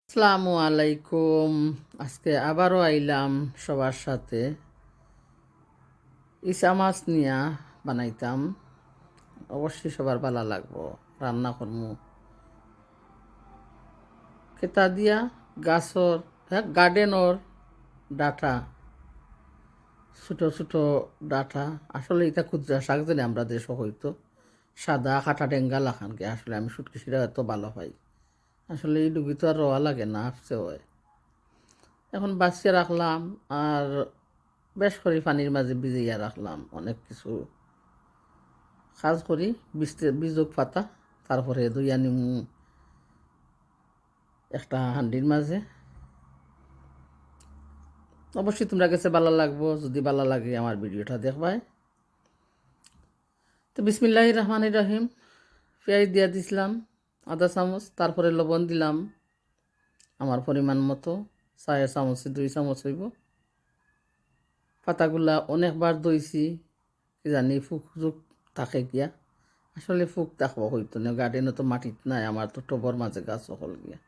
আসসালামু আলাইকুম। আজকে আবারও আইলাম সবার সাথে ইসা মাছ নিয়া বানাইতাম। অবশ্যই সবার ভালো লাগবো। রান্না করমু কেতা দিয়া গাছর গার্ডেনর ডাটা, ছোটো ছোটো ডাটা। আসলে এটা ক্ষুদ্রা শাক জানি আমরা দেশ হইতো সাদা কাটা ডেঙ্গা লাখানকে। আসলে আমি সুটকিসিরা এত ভালো পাই। আসলে এই ডুবি তো আর রোয়া লাগে না, আপসে হয়। এখন বাছিয়ে রাখলাম আর বেশ করে পানির মাঝে ভিজিয়ে রাখলাম। অনেক কিছু কাজ করি, বীজক পাতা, তারপরে দুইয়া নিমু একটা হান্ডির মাঝে। অবশ্যই তোমরা কাছে ভালো লাগবো। যদি ভালো লাগে আমার ভিডিওটা দেখবাই। তো বিসমিল্লাহির রহমানির রহিম। পেঁয়াজ দিয়া দিছিলাম আধা চামচ, তারপরে লবণ দিলাম আমার পরিমাণ মতো, 4 চামচে 2 চামচ হইব। পাতাগুলা অনেকবার ধুইছি, কি জানি ফুক জুক থাকে গিয়া। আসলে ফুক থাকবো হইতো না, গার্ডেনে তো মাটিত নাই, আমার তো টবর মাঝে গাছ হল গিয়া।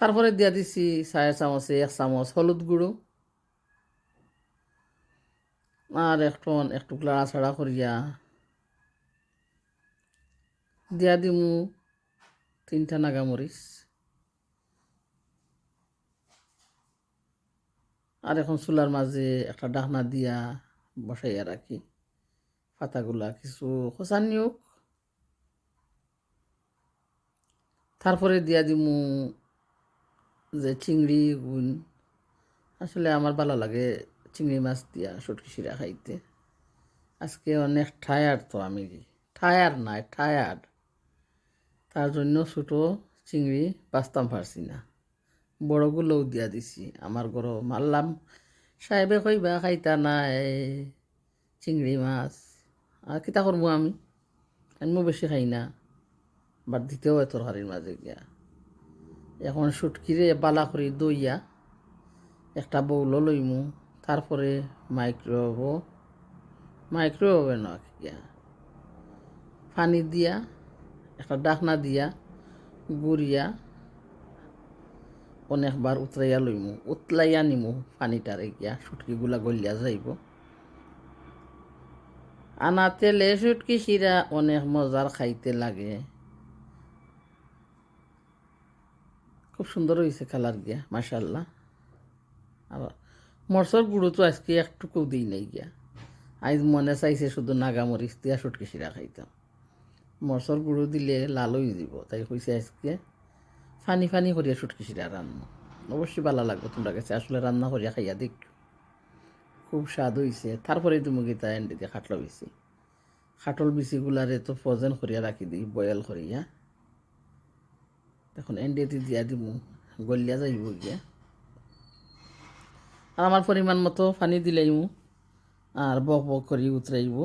তারপরে দিয়া দিছি 4 চামচে 1 চামচ হলুদ গুঁড়ো, আর একটু লাড়াছাড়া করিয়া দিয়া দিমু 3টা নাগামরিচ। আর এখন চুলার মাঝে একটা ঢাকনা দিয়া বসাইয়া রাখি। পাতাগুলা কিছু খোঁচা নিউক। তারপরে দিয়া দিমু যে চিংড়ি গুণ। আসলে আমার ভালো লাগে চিংড়ি মাছ দিয়া শুটকি শিরা খাইতে। আজকে অনেক টায়ার্ড, তো আমি টায়ার্ড, তার জন্য ছোটো চিংড়ি বাঁচতাম পারছি না, বড়গুলোও দিয়া দিছি। আমার ঘর মারলাম, সাহেবে কইবা খাইতা নাই চিংড়ি মাছ, আর কিতা করবো আমিও বেশি খাই না, বাট দিতেও হয় তরকারির মাঝে গিয়া। এখন শুটকিরে বালা করি দইয়া একটা বউলও লইমু। তারপরে মাইক্রোওভেন গিয়া পানি দিয়া একটা ডাকনা দিয়া গুড়িয়া অনেকবার উতলাইয়া নিমু পানিটারে গিয়া, শুটকিগুলা গলিয়া যাইব। আনা তেলে শুটকি শিরা অনেক মজার খাইতে লাগে। খুব সুন্দর হয়েছে কালার গিয়া, মাশাল্লাহ। আর মরচর গুঁড়ো তো আজকে একটুকু দিই নাই গিয়া। আজ মনে চাইছে শুধু নাগামরিচ দিয়া শুটকি শিরা খাইতাম। মরচর গুঁড়ো দিলে লাল হয়ে যাব, তাই কইছে আজকে ফানি ফানি করিয়া শুটকি শিরা রান্না। অবশ্যই ভালো লাগবে তোমরা কাছে। আসলে রান্না করিয়া খাইয়া দেখ, খুব স্বাদ হয়েছে। তারপরে তুমি গীতা এন্ডিতে খাটল বিচি, খাটল বিচিগুলারে তো ফ্রোজেন করিয়া রাখি দিই, বয়েল করিয়া। এখন এন্ডিতে দিয়া দিব, গলিয়া যাইব গিয়া। আর আমার পরিমাণ মতো পানি দিলাইমু, আর বক বক করি উতরাইব।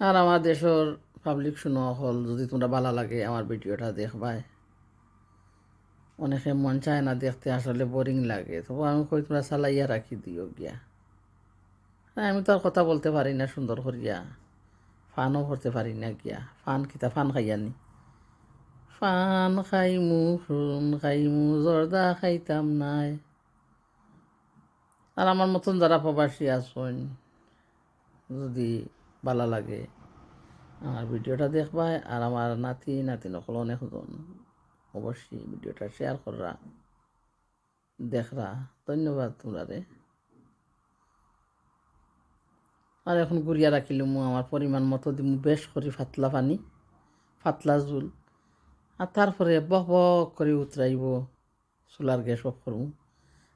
আর আমার দেশের পাবলিক শুনো হল, যদি তোমরা ভালো লাগে আমার ভিডিওটা দেখবাই। অনেকে মন চায় না দেখতে, আসলে বোরিং লাগে, তবু আমি কই তোমরা চালাইয়া রাখি দিও গিয়া। আমি তো আর কথা বলতে পারি না সুন্দর করিয়া, ফানও করতে পারি না গিয়া। ফান খাইয়ানি, ফান খাইমু জর্দা খাইতাম নাই। আর আমার মতন যারা প্রবাসী আছেন, যদি ভালো লাগে আমার ভিডিওটা দেখবাই। আর আমার নাতি নকল অনেকজন অবশ্যই ভিডিওটা শেয়ার কররা, দেখরা। ধন্যবাদ তোমরা রে। আর এখন গুড়িয়া রাখিলাম আমার পরিমাণ মতো দিমু বেশ করে পাতলা জুল। আর তারপরে বক বক করে উতরাইব, চুলার গ্যাস অফ করবো।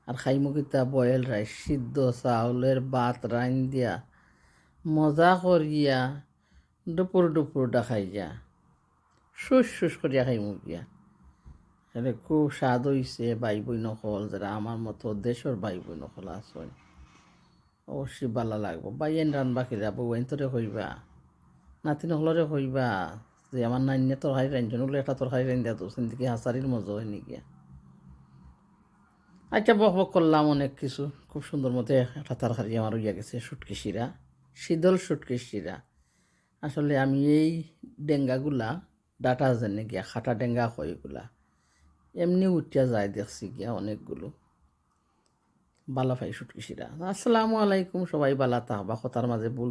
আর খাইমু কিতা বয়েল রাইস, সিদ্ধ চাউলের ভাত রাইন দিয়া মজা করিয়া দুপুর খাইয়া শুস করিয়া খাইমু গিয়া। এটা খুব স্বাদ হইছে। ভাই বই নকল যারা আমার মতো দেশের ভাই বই নকল আসয়, অবশ্যই ভালো লাগবো। বাইয়েন রানবা কিরা, বউয়েন তোরে হইবা, নাতি নকলরে হইবা যে আমার নাইনে তরকারি রান্ধন হলে একটা তরকারি রান্ধা তো সিন্দিকে হাসারির মজা হয়নি গিয়া। আচ্ছা, বক বক করলাম অনেক কিছু। খুব সুন্দর মতো একটা তরকারি আমার হইয়া গেছে, শুটকি শিরা, শীতল শুটকি শিরা। আসলে আমি এই ডেঙ্গাগুলা ডাটা জেনে গিয়া খাটা ডেঙ্গা হয় এগুলা এমনি উঠিয়া যায় দেখছি গিয়া অনেকগুলো বালা পাই সুটকিসিরা। আসসালামু আলাইকুম, সবাই বালা থাকবা, কথার মাঝে ভুল